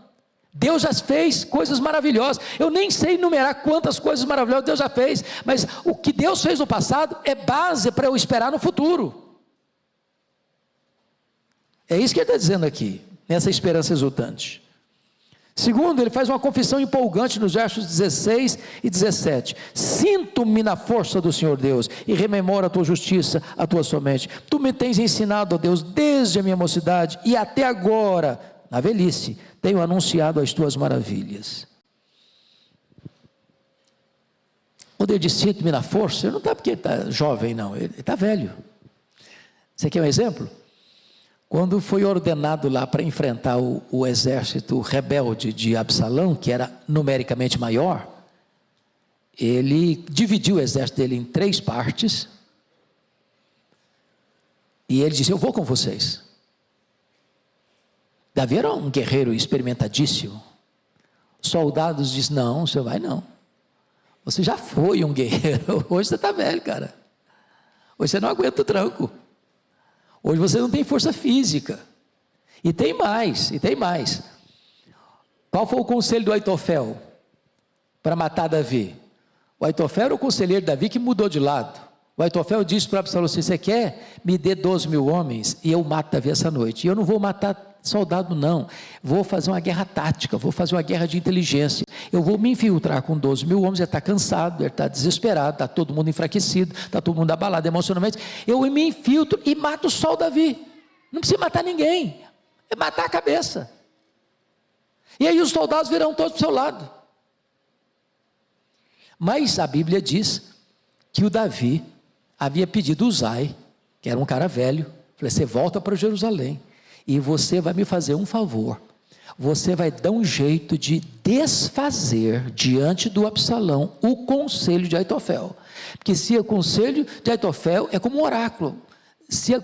Deus já fez coisas maravilhosas. Eu nem sei enumerar quantas coisas maravilhosas Deus já fez, mas o que Deus fez no passado é base para eu esperar no futuro. É isso que ele está dizendo aqui, nessa esperança exultante. Segundo, ele faz uma confissão empolgante nos versos 16 e 17. Sinto-me na força do Senhor Deus, e rememoro a tua justiça, a tua somente. Tu me tens ensinado, ó Deus, desde a minha mocidade, e até agora, na velhice, tenho anunciado as tuas maravilhas. Quando ele diz sinto-me na força, ele não está porque ele está jovem, não, ele está velho. Você quer um exemplo? Quando foi ordenado lá para enfrentar o exército rebelde de Absalão, que era numericamente maior, ele dividiu o exército dele em 3 partes, e ele disse, eu vou com vocês. Davi era um guerreiro experimentadíssimo. Os soldados dizem, não, você vai não. Você já foi um guerreiro, hoje você está velho, cara. Hoje você não aguenta o tranco. Hoje você não tem força física. E tem mais. Qual foi o conselho do Aitofel para matar Davi? O Aitofel era o conselheiro de Davi que mudou de lado. O Aitofel disse para Absalão assim, você quer? Me dê 12.000 homens e eu mato Davi essa noite. E eu não vou matar soldado não, vou fazer uma guerra tática, vou fazer uma guerra de inteligência, eu vou me infiltrar com 12.000 homens, ele está cansado, ele está desesperado, está todo mundo enfraquecido, está todo mundo abalado emocionalmente, eu me infiltro e mato só o Davi, não precisa matar ninguém, é matar a cabeça, e aí os soldados virão todos para o seu lado. Mas a Bíblia diz que o Davi havia pedido Uzai, que era um cara velho, falei, você volta para Jerusalém, e você vai me fazer um favor, você vai dar um jeito de desfazer diante do Absalão o conselho de Aitofel, porque se o conselho de Aitofel é como um oráculo, se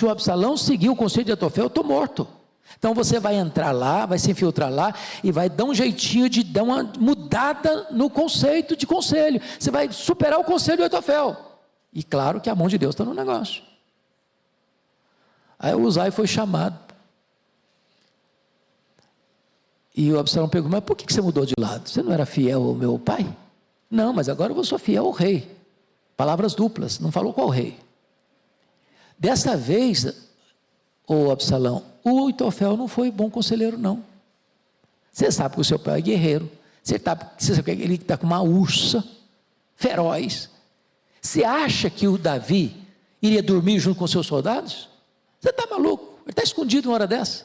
o Absalão seguir o conselho de Aitofel, eu estou morto. Então você vai entrar lá, vai se infiltrar lá e vai dar um jeitinho de dar uma mudada no conceito de conselho, você vai superar o conselho de Aitofel, E claro que a mão de Deus está no negócio. Aí o Uzai foi chamado. E o Absalão perguntou: mas por que você mudou de lado? Você não era fiel ao meu pai? Não, mas agora eu sou fiel ao rei. Palavras duplas, não falou qual rei. Dessa vez, o Absalão, o Aitofel não foi bom conselheiro, não. Você sabe que o seu pai é guerreiro. Você sabe que ele está com uma ursa feroz. Você acha que o Davi iria dormir junto com seus soldados? Você está maluco? Ele está escondido uma hora dessa.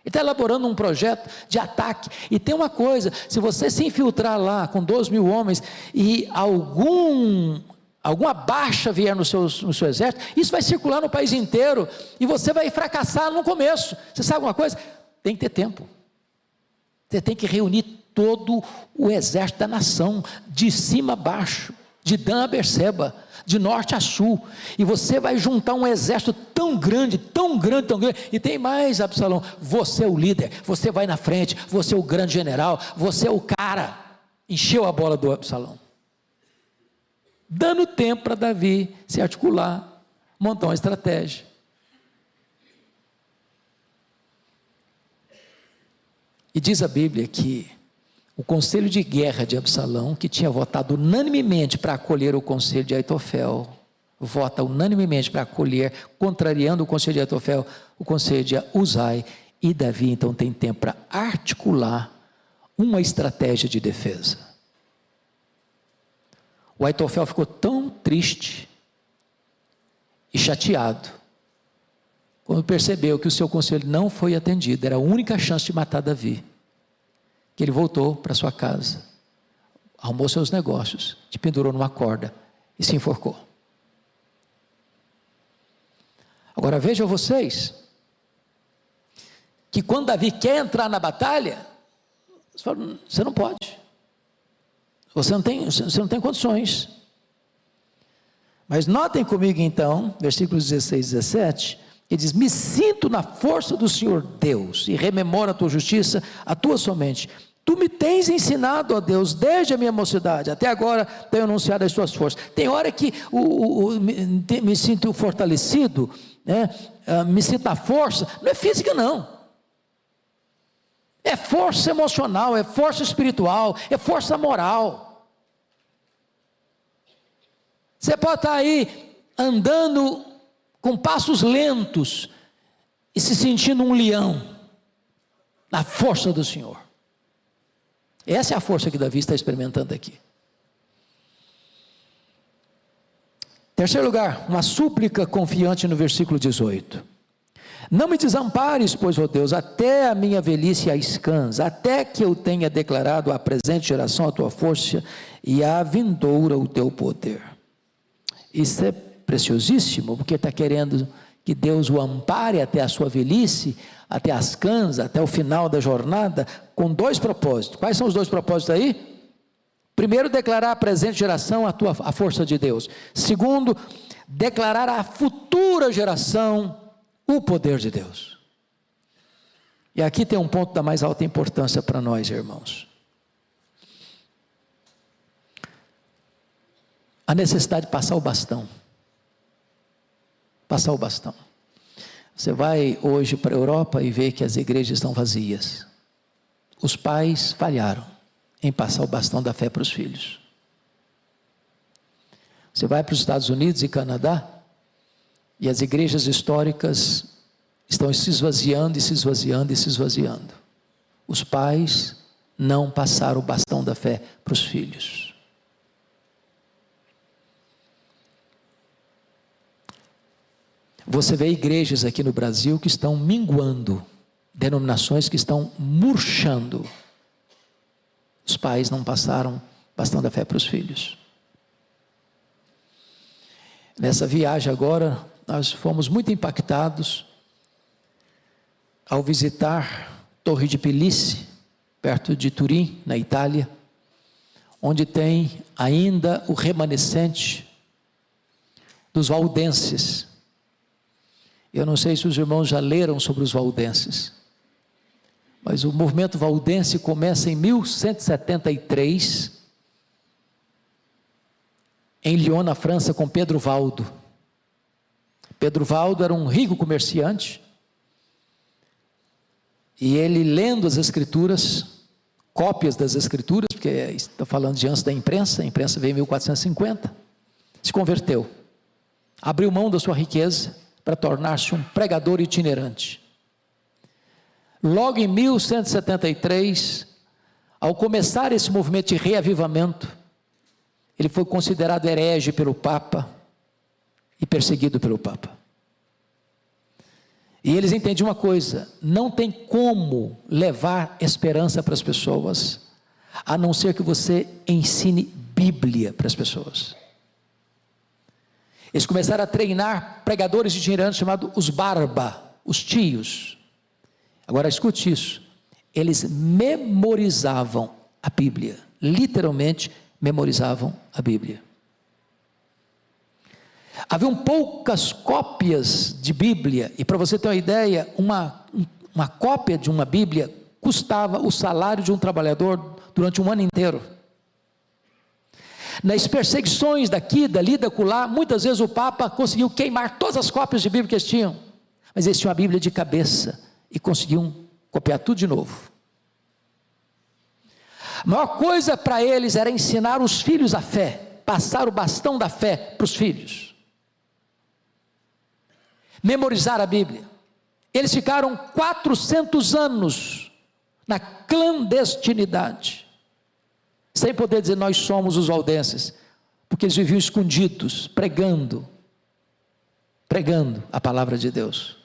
Ele está elaborando um projeto de ataque. E tem uma coisa: se você se infiltrar lá com 12 mil homens e alguma baixa vier no seu exército, isso vai circular no país inteiro e você vai fracassar no começo. Você sabe uma coisa? Tem que ter tempo. Você tem que reunir todo o exército da nação, de cima a baixo, de Dan a Berseba, de norte a sul, e você vai juntar um exército tão grande, tão grande, tão grande. E tem mais, Absalão: você é o líder, você vai na frente, você é o grande general, você é o cara. Encheu a bola do Absalão, dando tempo para Davi se articular, montar uma estratégia. E diz a Bíblia que o conselho de guerra de Absalão, que tinha votado unanimemente para acolher o conselho de Aitofel, vota unanimemente para acolher, contrariando o conselho de Aitofel, o conselho de Uzai. E Davi então tem tempo para articular uma estratégia de defesa. O Aitofel ficou tão triste e chateado quando percebeu que o seu conselho não foi atendido, era a única chance de matar Davi, que ele voltou para sua casa, arrumou seus negócios, te pendurou numa corda e se enforcou. Agora vejam vocês, que quando Davi quer entrar na batalha, você não pode, você não tem condições. Mas notem comigo então, versículos 16 e 17, ele diz: me sinto na força do Senhor Deus, e rememoro a tua justiça, a tua somente. Tu me tens ensinado, ó Deus, desde a minha mocidade, até agora tenho anunciado as tuas forças. Tem hora que me sinto fortalecido, né? Me sinto na força, não é física não. É força emocional, é força espiritual, é força moral. Você pode estar aí andando com passos lentos e se sentindo um leão na força do Senhor. Essa é a força que Davi está experimentando aqui. Terceiro lugar, uma súplica confiante no versículo 18. Não me desampares, pois, ó Deus, até a minha velhice às cãs, até que eu tenha declarado à presente geração a tua força e à vindoura o teu poder. Isso é preciosíssimo, porque está querendo que Deus o ampare até a sua velhice, até as cãs, até o final da jornada, com dois propósitos. Quais são os dois propósitos aí? Primeiro, declarar à presente geração a força de Deus. Segundo, declarar à futura geração o poder de Deus. E aqui tem um ponto da mais alta importância para nós, irmãos. A necessidade de passar o bastão. Passar o bastão. Você vai hoje para a Europa e vê que as igrejas estão vazias. Os pais falharam em passar o bastão da fé para os filhos. Você vai para os Estados Unidos e Canadá e as igrejas históricas estão se esvaziando e se esvaziando e se esvaziando. Os pais não passaram o bastão da fé para os filhos. Você vê igrejas aqui no Brasil que estão minguando, denominações que estão murchando. Os pais não passaram bastão da fé para os filhos. Nessa viagem agora, nós fomos muito impactados ao visitar Torre de Pelice, perto de Turim, na Itália, onde tem ainda o remanescente dos valdenses. Eu não sei se os irmãos já leram sobre os valdenses, mas o movimento valdense começa em 1173, em Lyon, na França, com Pedro Valdo. Pedro Valdo era um rico comerciante, e ele, lendo as Escrituras, cópias das Escrituras, porque estou falando de antes da imprensa, a imprensa veio em 1450, se converteu, abriu mão da sua riqueza para tornar-se um pregador itinerante. Logo em 1173, ao começar esse movimento de reavivamento, ele foi considerado herege pelo Papa e perseguido pelo Papa. E eles entendiam uma coisa: não tem como levar esperança para as pessoas, a não ser que você ensine Bíblia para as pessoas. Eles começaram a treinar pregadores itinerantes chamados os barba, os tios. Agora escute isso, eles memorizavam a Bíblia, literalmente memorizavam a Bíblia. Haviam poucas cópias de Bíblia, e para você ter uma ideia, uma cópia de uma Bíblia custava o salário de um trabalhador durante um ano inteiro. Nas perseguições daqui, dali, da acolá, muitas vezes o Papa conseguiu queimar todas as cópias de Bíblia que eles tinham, mas eles tinham a Bíblia de cabeça e conseguiam copiar tudo de novo. A maior coisa para eles era ensinar os filhos a fé, passar o bastão da fé para os filhos, memorizar a Bíblia. Eles ficaram 400 anos na clandestinidade, sem poder dizer nós somos os valdenses, porque eles viviam escondidos, pregando a palavra de Deus.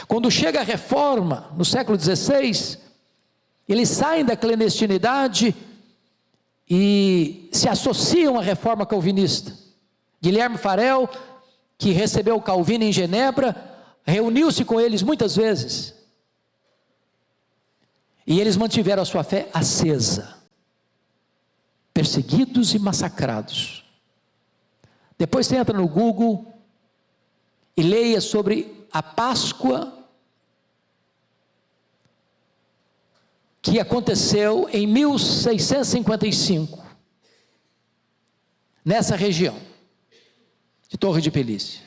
Quando chega a reforma, no século XVI, eles saem da clandestinidade e se associam à reforma calvinista. Guilherme Farel, que recebeu Calvino em Genebra, reuniu-se com eles muitas vezes, e eles mantiveram a sua fé acesa, perseguidos e massacrados. Depois você entra no Google e leia sobre a Páscoa que aconteceu em 1655, nessa região de Torre de Pelícia,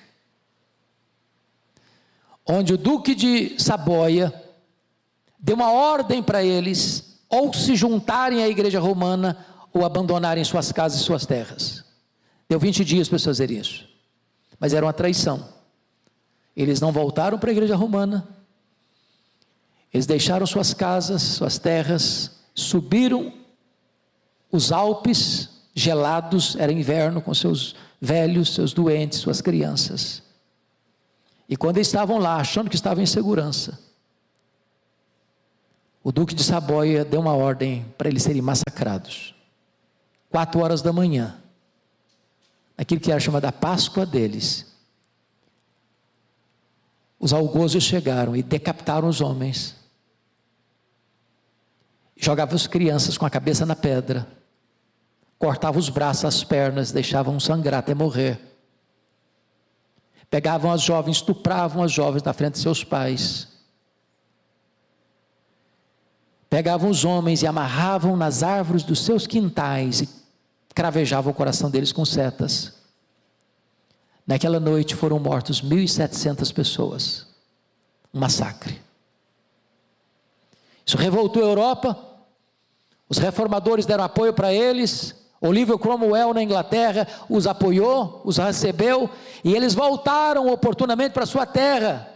onde o Duque de Saboia deu uma ordem para eles, ou se juntarem à igreja romana, ou abandonarem suas casas e suas terras. Deu 20 dias para eles fazerem isso, mas era uma traição. Eles não voltaram para a igreja romana, eles deixaram suas casas, suas terras, subiram os Alpes gelados, era inverno, com seus velhos, seus doentes, suas crianças. E quando eles estavam lá, achando que estavam em segurança, o Duque de Saboia deu uma ordem para eles serem massacrados. 4 horas da manhã, aquilo que era chamada a Páscoa deles, os algozes chegaram e decapitaram os homens, jogavam as crianças com a cabeça na pedra, cortavam os braços, as pernas, deixavam sangrar até morrer, pegavam as jovens, estupravam as jovens na frente de seus pais, pegavam os homens e amarravam nas árvores dos seus quintais e cravejavam o coração deles com setas. Naquela noite foram mortos 1.700 pessoas, um massacre. Isso revoltou a Europa, os reformadores deram apoio para eles, Oliver Cromwell na Inglaterra os apoiou, os recebeu, e eles voltaram oportunamente para a sua terra,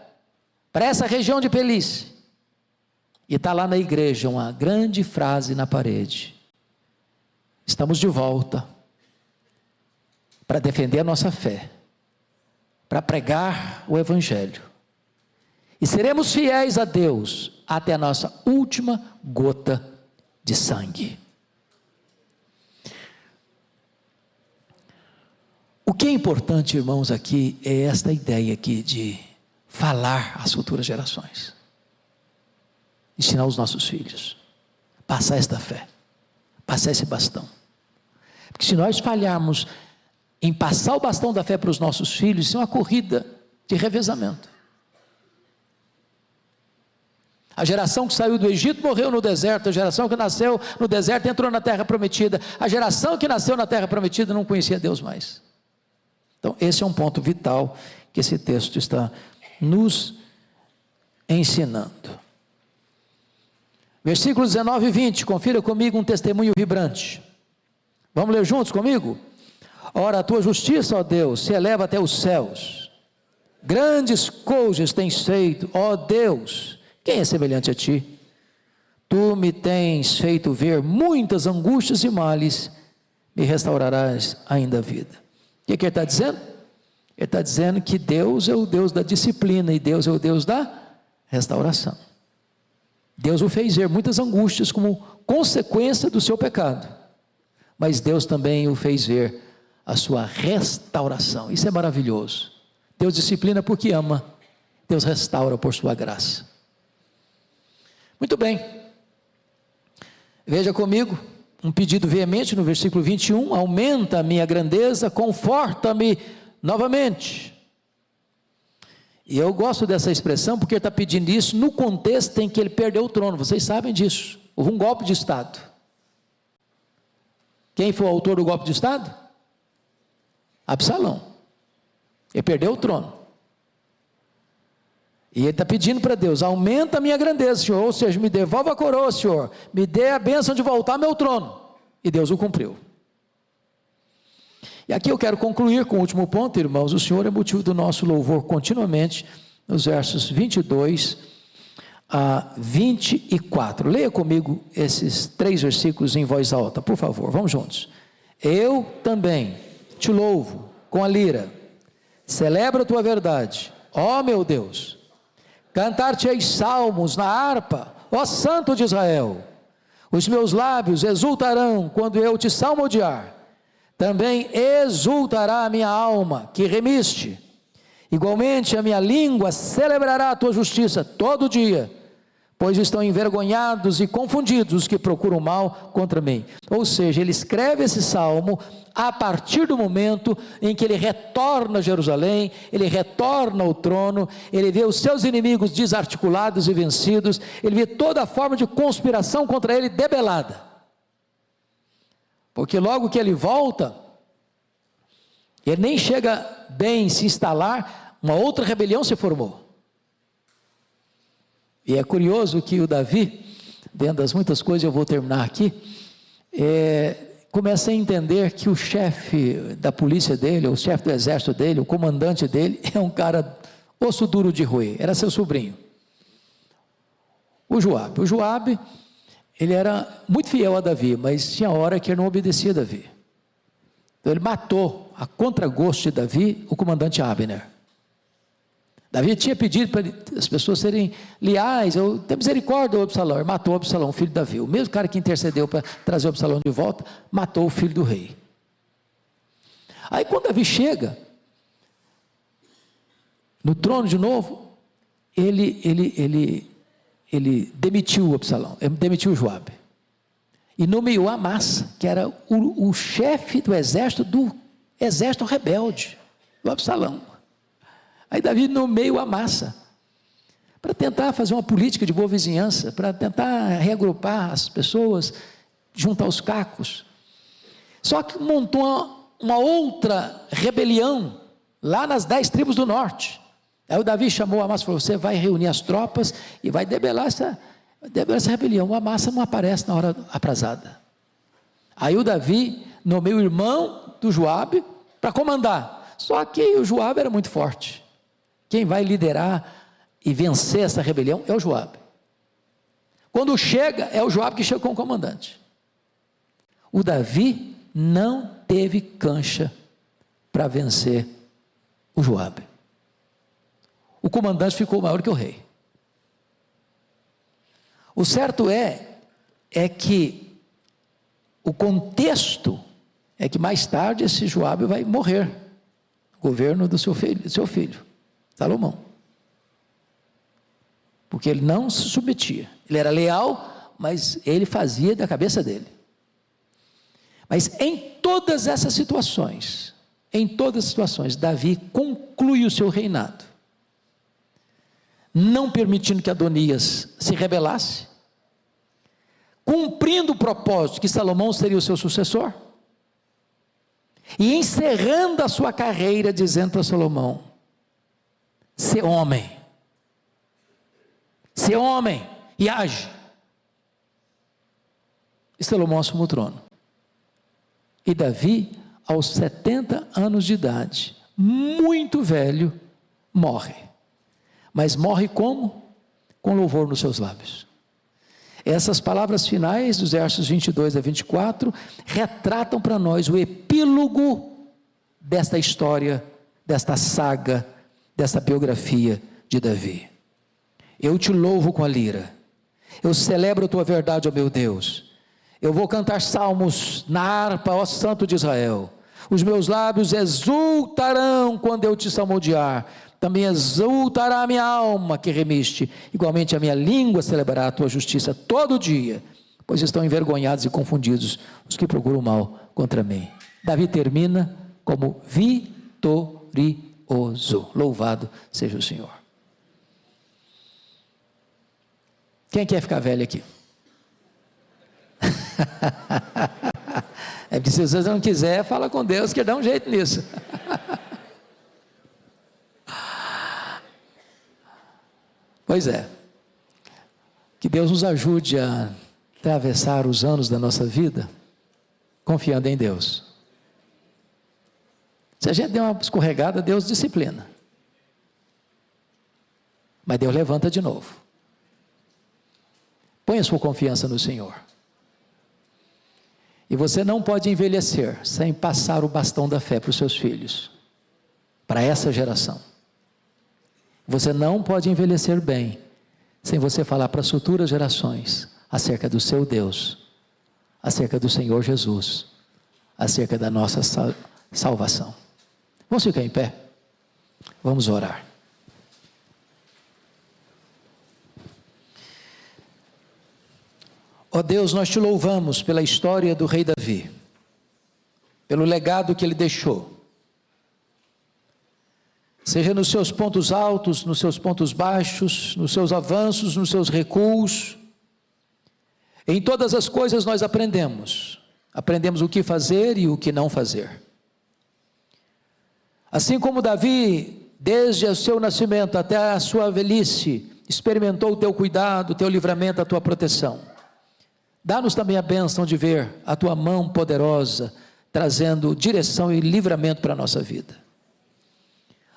para essa região de Pelícia. E está lá na igreja uma grande frase na parede: estamos de volta para defender a nossa fé, para pregar o Evangelho, e seremos fiéis a Deus até a nossa última gota de sangue. O que é importante, irmãos, aqui é esta ideia aqui de falar às futuras gerações, ensinar os nossos filhos, passar esta fé, passar esse bastão. Porque se nós falharmos em passar o bastão da fé para os nossos filhos, isso é uma corrida de revezamento. A geração que saiu do Egito morreu no deserto, a geração que nasceu no deserto entrou na terra prometida, a geração que nasceu na terra prometida não conhecia Deus mais. Então esse é um ponto vital que esse texto está nos ensinando. Versículos 19 e 20, confira comigo um testemunho vibrante. Vamos ler juntos comigo? Ora, a tua justiça, ó Deus, se eleva até os céus. Grandes coisas tens feito, ó Deus. Quem é semelhante a ti? Tu me tens feito ver muitas angústias e males, me restaurarás ainda a vida. O que ele está dizendo? Ele está dizendo que Deus é o Deus da disciplina e Deus é o Deus da restauração. Deus o fez ver muitas angústias como consequência do seu pecado, mas Deus também o fez ver a sua restauração. Isso é maravilhoso. Deus disciplina porque ama, Deus restaura por sua graça. Muito bem, veja comigo um pedido veemente no versículo 21, aumenta a minha grandeza, conforta-me novamente. E eu gosto dessa expressão porque ele está pedindo isso no contexto em que ele perdeu o trono. Vocês sabem disso, houve um golpe de Estado. Quem foi o autor do golpe de Estado? Absalão. Ele perdeu o trono. E ele está pedindo para Deus, aumenta a minha grandeza, Senhor, ou seja, me devolva a coroa, Senhor, me dê a bênção de voltar ao meu trono. E Deus o cumpriu. E aqui eu quero concluir com o último ponto, irmãos. O Senhor é motivo do nosso louvor continuamente, nos versos 22 a 24. Leia comigo esses 3 versículos em voz alta, por favor, vamos juntos. Eu também te louvo com a lira, celebro a tua verdade, ó meu Deus. Cantar-te-ei salmos na harpa, ó Santo de Israel. Os meus lábios exultarão quando eu te salmodiar. Também exultará a minha alma, que remiste. Igualmente a minha língua celebrará a tua justiça todo dia, pois estão envergonhados e confundidos os que procuram mal contra mim. Ou seja, ele escreve esse salmo a partir do momento em que ele retorna a Jerusalém, ele retorna ao trono, ele vê os seus inimigos desarticulados e vencidos, ele vê toda a forma de conspiração contra ele debelada. Porque logo que ele volta, ele nem chega bem se instalar, uma outra rebelião se formou. E é curioso que o Davi, dentro das muitas coisas, eu vou terminar aqui, começa a entender que o chefe da polícia dele, o chefe do exército dele, o comandante dele, é um cara osso duro de roer, era seu sobrinho, o Joabe. O Joabe, ele era muito fiel a Davi, mas tinha hora que ele não obedecia a Davi. Então ele matou, a contragosto de Davi, o comandante Abner. Davi tinha pedido para as pessoas serem leais, ou ter misericórdia do Absalão. Ele matou o Absalão, filho de Davi. O mesmo cara que intercedeu para trazer o Absalão de volta, matou o filho do rei. Aí quando Davi chega no trono de novo, ele demitiu o Absalão, demitiu o Joabe, e nomeou Amasa, que era o chefe do exército rebelde, do Absalão. Aí Davi nomeia o Amasa, para tentar fazer uma política de boa vizinhança, para tentar reagrupar as pessoas, juntar os cacos. Só que montou uma outra rebelião, lá nas 10 tribos do norte. Aí o Davi chamou o Amasa e falou, você vai reunir as tropas e vai debelar essa rebelião. O Amasa não aparece na hora aprazada. Aí o Davi nomeou o irmão do Joabe para comandar. Só que o Joabe era muito forte. Quem vai liderar e vencer essa rebelião é o Joabe. Quando chega, é o Joabe que chega com o comandante. O Davi não teve cancha para vencer o Joabe. O comandante ficou maior que o rei. O certo é que o contexto é que mais tarde esse Joabe vai morrer, o governo do seu filho, Salomão. Porque ele não se submetia. Ele era leal, mas ele fazia da cabeça dele. Mas em todas essas situações, Davi conclui o seu reinado não permitindo que Adonias se rebelasse, cumprindo o propósito que Salomão seria o seu sucessor, e encerrando a sua carreira, dizendo para Salomão: ser homem e age. E Salomão assume o trono. E Davi, aos 70 anos de idade, muito velho, morre. Mas morre como? Com louvor nos seus lábios. Essas palavras finais, dos versos 22 a 24, retratam para nós o epílogo desta história, desta saga, desta biografia de Davi. Eu te louvo com a lira, eu celebro a tua verdade, ó meu Deus. Eu vou cantar salmos na harpa, ó Santo de Israel. Os meus lábios exultarão quando eu te salmodiar. Também exultará a minha alma que remiste. Igualmente a minha língua celebrará a tua justiça todo dia, pois estão envergonhados e confundidos os que procuram o mal contra mim. Davi termina como vitorioso. Louvado seja o Senhor. Quem quer ficar velho aqui? É preciso, se você não quiser, fala com Deus que dá um jeito nisso. Pois é, que Deus nos ajude a atravessar os anos da nossa vida confiando em Deus. Se a gente der uma escorregada, Deus disciplina, mas Deus levanta de novo. Põe a sua confiança no Senhor. E você não pode envelhecer sem passar o bastão da fé para os seus filhos, para essa geração. Você não pode envelhecer bem sem você falar para as futuras gerações acerca do seu Deus, acerca do Senhor Jesus, acerca da nossa salvação. Vamos ficar em pé? Vamos orar. Ó Deus, nós te louvamos pela história do rei Davi, pelo legado que ele deixou, seja nos seus pontos altos, nos seus pontos baixos, nos seus avanços, nos seus recuos. Em todas as coisas nós aprendemos o que fazer e o que não fazer. Assim como Davi, desde o seu nascimento até a sua velhice, experimentou o teu cuidado, o teu livramento, a tua proteção. Dá-nos também a bênção de ver a tua mão poderosa, trazendo direção e livramento para a nossa vida.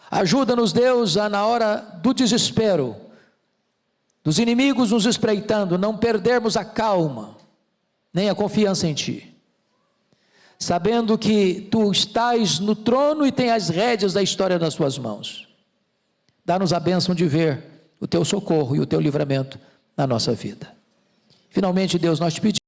Ajuda-nos, Deus, a na hora do desespero, dos inimigos nos espreitando, não perdermos a calma, nem a confiança em Ti. Sabendo que Tu estás no trono e tem as rédeas da história nas Tuas mãos. Dá-nos a bênção de ver o Teu socorro e o Teu livramento na nossa vida. Finalmente, Deus, nós te pedimos